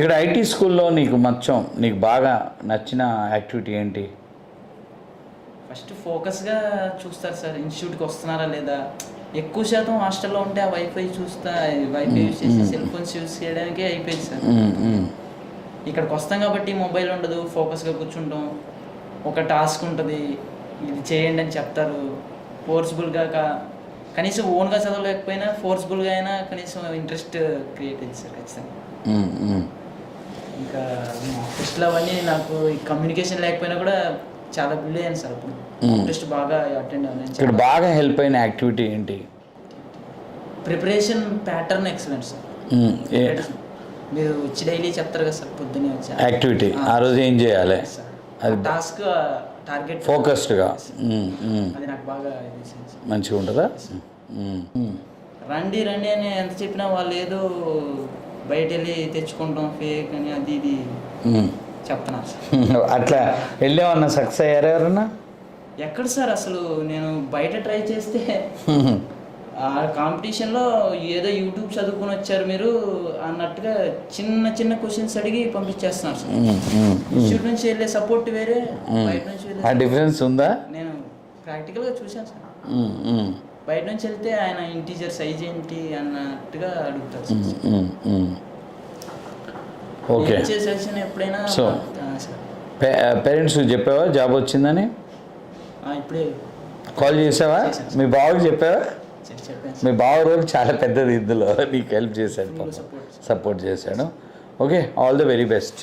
ఇక్కడ ఐటీ స్కూల్లో నీకు నీకు బాగా నచ్చిన యాక్టివిటీ ఏంటి? ఫస్ట్ ఫోకస్గా చూస్తారు సార్, ఇన్స్టిట్యూట్కి వస్తున్నారా లేదా. ఎక్కువ శాతం హాస్టల్లో ఉంటే ఆ వైఫై యూస్ చేసి సెల్ ఫోన్స్ యూస్ చేయడానికే అయిపోయింది సార్. ఇక్కడికి వస్తాం కాబట్టి మొబైల్ ఉండదు, ఫోకస్గా కూర్చుంటాం. ఒక టాస్క్ ఉంటుంది, ఇది చేయండి అని చెప్తారు. ఫోర్స్ఫుల్గా కనీసం ఓన్గా చదవలేకపోయినా ఫోర్స్ఫుల్గా అయినా కనీసం ఇంట్రెస్ట్ క్రియేట్ అయింది సార్ ఖచ్చితంగా. ఇంకా టెస్ట్లు అవన్నీ నాకు కమ్యూనికేషన్ లేకపోయినా కూడా చాలా బిల్డ్ అయ్యాను సార్. అప్పుడు టెస్ట్ బాగా అటెండ్ అవ్వాలి. ఇక్కడ బాగా హెల్ప్ అయిన యాక్టివిటీ ఏంటి? Preparation pattern excellent sir. మీరు వచ్చి డైలీ చెప్తారు కదా సార్, పొద్దున్నే వచ్చి యాక్టివిటీ ఆ రోజు ఏం చేయాలి, అది టాస్క్ టార్గెట్ ఫోకస్డ్గా, అది నాకు బాగా మంచిగా ఉంటుందా? రండి రండి అని ఎంత చెప్పినా వాళ్ళు ఏదో బయట వెళ్ళి తెచ్చుకుంటాం ఫేక్ అని అది ఇది చెప్తున్నారు సార్. అట్లా వెళ్ళేమన్నా సక్సెస్ అయ్యారు ఎవరన్నా? ఎక్కడ సార్, అసలు నేను బయట ట్రై చేస్తే ఆ కాంపిటీషన్లో ఏదో యూట్యూబ్ చదువుకుని వచ్చారు మీరు అన్నట్టుగా చిన్న చిన్న క్వశ్చన్స్ అడిగి పంపించేస్తున్నారు సార్. ఇన్స్టిట్యూట్ నుంచి వెళ్ళే సపోర్ట్ వేరే, బయట నుంచి వెళ్ళే డిఫరెన్స్ ఉందా? నేను ప్రాక్టికల్గా చూశాను సార్. బయట నుంచి వెళ్తే ఆయన ఇంటీజర్ సైజ్ ఏంటి అన్నట్టుగా అడుగుతారు సార్. ఓకే, సెషన్ ఎప్పుడైనా సో పేరెంట్స్ చెప్పావా జాబ్ వచ్చిందని? ఇప్పుడే కాల్ చేసావా? మీ బావకి చెప్పావా? మీ బావ రోజు చాలా పెద్దది ఇందులో నీకు హెల్ప్ చేశాడు, సపోర్ట్ చేశాడు. Okay, all the very best.